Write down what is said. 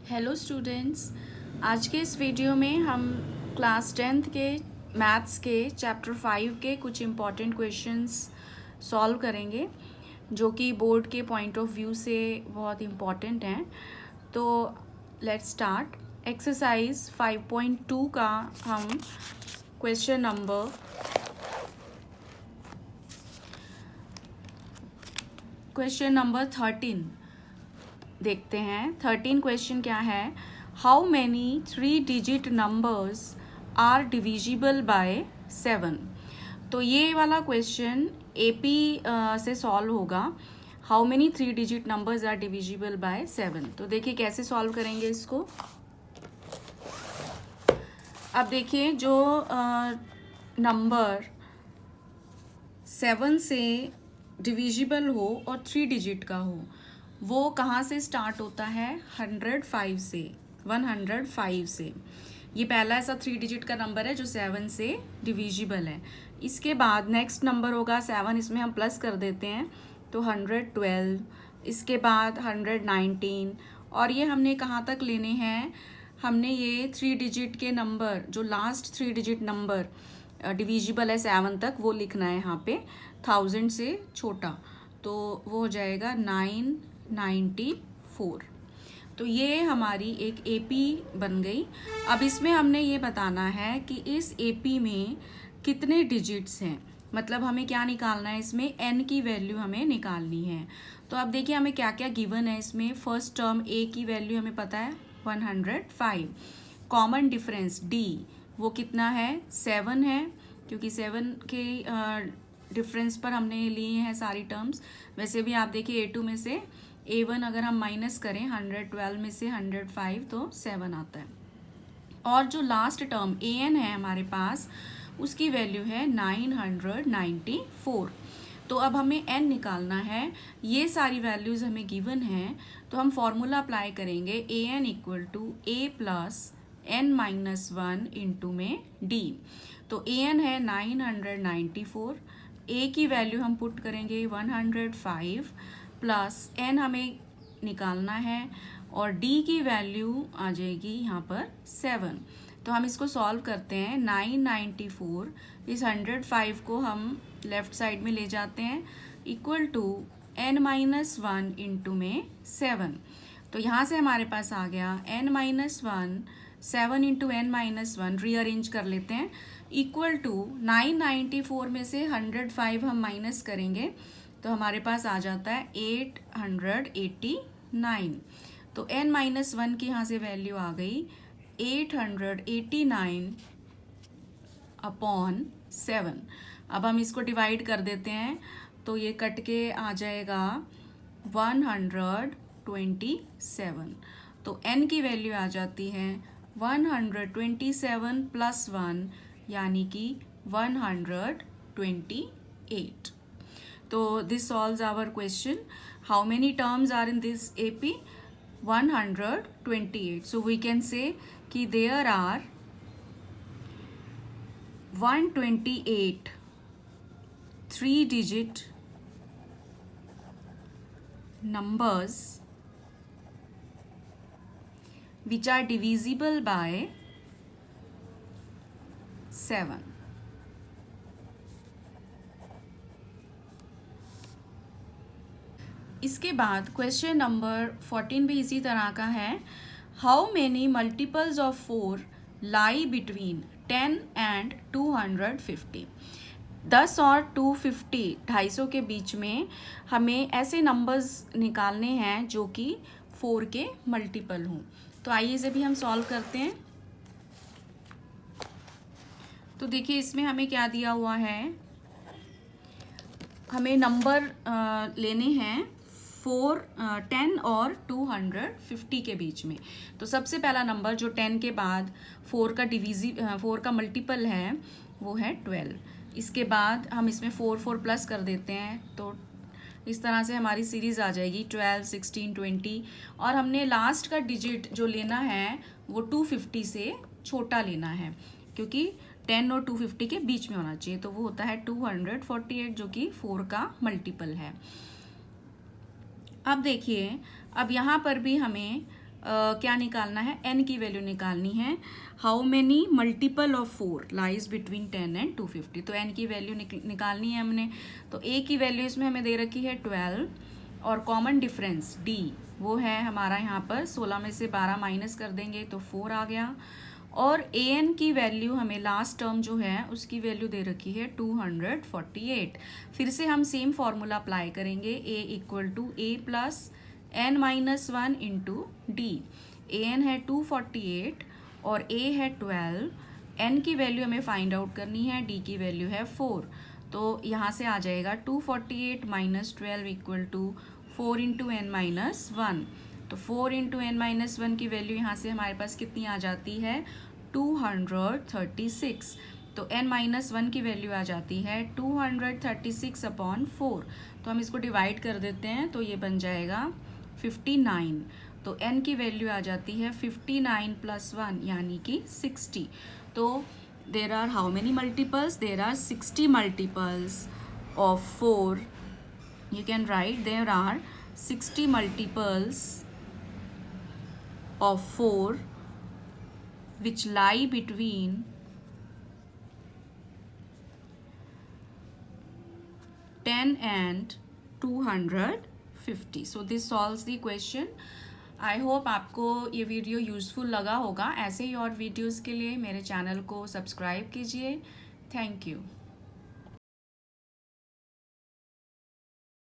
Hello students, आज के इस वीडियो में हम क्लास 10th के मैथ्स के चैप्टर 5 के कुछ इम्पॉर्टेंट क्वेश्चंस सॉल्व करेंगे जो कि बोर्ड के पॉइंट ऑफ व्यू से बहुत इम्पॉर्टेंट हैं। तो लेट्स स्टार्ट। एक्सरसाइज 5.2 का हम क्वेश्चन नंबर 13 देखते हैं। 13 क्वेश्चन क्या है? How many 3 digit numbers are divisible by 7। तो ये वाला क्वेश्चन एपी से सॉल्व होगा। How many 3 digit numbers are divisible by 7। तो देखिए कैसे सॉल्व करेंगे इसको। अब देखिए जो नंबर 7 से डिविजिबल हो और 3 डिजिट का हो वो कहाँ से स्टार्ट होता है? 105 से। 105 से ये पहला ऐसा 3 डिजिट का नंबर है जो 7 से डिविजिबल है। इसके बाद नेक्स्ट नंबर होगा 7, इसमें हम प्लस कर देते हैं तो 112। इसके बाद 119 और ये हमने कहाँ तक लेने हैं? हमने ये 3 डिजिट के नंबर जो लास्ट 3 डिजिट नंबर डिविजिबल है 7 तक वो लिखना है यहाँ पे 1000 से छोटा, तो वो हो जाएगा 994। तो ये हमारी एक एपी बन गई। अब इसमें हमने ये बताना है कि इस एपी में कितने डिजिट्स हैं, मतलब हमें क्या निकालना है, इसमें n की वैल्यू हमें निकालनी है। तो अब देखिए हमें क्या क्या गिवन है इसमें। फर्स्ट टर्म a की वैल्यू हमें पता है 105। कॉमन डिफरेंस d वो कितना है? 7 है, क्योंकि 7 के डिफरेंस पर हमने लिए हैं सारी टर्म्स। वैसे भी आप देखिए A2 में से A1 अगर हम माइनस करें 112 में से 105 तो 7 आता है। और जो लास्ट टर्म AN है हमारे पास उसकी वैल्यू है 994। तो अब हमें n निकालना है। ये सारी वैल्यूज़ हमें गिवन हैं तो हम फॉर्मूला अप्लाई करेंगे AN equal to A plus n-1 into में d। तो AN है 994, A की वैल्यू हम पुट करेंगे 105 प्लस n हमें निकालना है और d की वैल्यू आ जाएगी यहाँ पर 7। तो हम इसको सॉल्व करते हैं। 994 इस 105 को हम लेफ्ट साइड में ले जाते हैं इक्वल टू n-1 इंटू में 7। तो यहाँ से हमारे पास आ गया n-1 7 इंटू n-1 रीअरेंज कर लेते हैं इक्वल टू 994 में से 105 हम माइनस करेंगे तो हमारे पास आ जाता है 889। तो n-1 की यहाँ से वैल्यू आ गई 889 अपॉन 7। अब हम इसको डिवाइड कर देते हैं तो ये कट के आ जाएगा 127। तो n की वैल्यू आ जाती है 127 प्लस 1 यानी कि 128। तो this solves our question. How many terms are in this AP? 128। So we can say कि there are 128 3 digit numbers which are divisible by 7. इसके बाद क्वेश्चन नंबर 14 भी इसी तरह का है। How many multiples of 4 lie between 10 and 250। 10 और 250 250 के बीच में हमें ऐसे नंबर्स निकालने हैं जो कि 4 के मल्टीपल हों। तो आइए इसे भी हम सॉल्व करते हैं। तो देखिए इसमें हमें क्या दिया हुआ है, हमें नंबर लेने हैं 4 10 और 250 के बीच में। तो सबसे पहला नंबर जो 10 के बाद 4 का मल्टीपल है वो है 12। इसके बाद हम इसमें 4 प्लस कर देते हैं तो इस तरह से हमारी सीरीज़ आ जाएगी 12, 16, 20। और हमने लास्ट का डिजिट जो लेना है वो 250 से छोटा लेना है क्योंकि 10 और 250 के बीच में होना चाहिए, तो वो होता है 248 जो कि 4 का मल्टीपल है। अब देखिए अब यहाँ पर भी हमें क्या निकालना है, n की वैल्यू निकालनी है। How many multiple of 4 lies between 10 and 250, तो n की वैल्यू निकालनी है हमने। तो a की वैल्यू इसमें हमें दे रखी है 12, और कॉमन डिफरेंस d वो है हमारा यहाँ पर 16 में से 12 माइनस कर देंगे तो 4 आ गया। और an की वैल्यू हमें लास्ट टर्म जो है उसकी वैल्यू दे रखी है 248। फिर से हम सेम फॉर्मूला अप्लाई करेंगे, a equal to a plus n minus 1 into d. an है 248 और a है 12, n की वैल्यू हमें फाइंड आउट करनी है, d की वैल्यू है 4। तो यहाँ से आ जाएगा 248 minus 12 equal to 4 into n minus 1। तो 4 इंटू एन माइनस 1 की वैल्यू यहाँ से हमारे पास कितनी आ जाती है, 236। तो n माइनस 1 की वैल्यू आ जाती है 236 अपॉन 4। तो हम इसको डिवाइड कर देते हैं तो ये बन जाएगा 59। तो n की वैल्यू आ जाती है 59 प्लस 1 यानी कि 60। तो there are how many multiples, there are 60 multiples of 4। You can write there are 60 multiples of 4 which lie between 10 and 250. So this solves the question. I hope आपको ये वीडियो यूज़फुल लगा होगा। ऐसे ही और वीडियोज़ के लिए मेरे चैनल को सब्सक्राइब कीजिए। Thank you.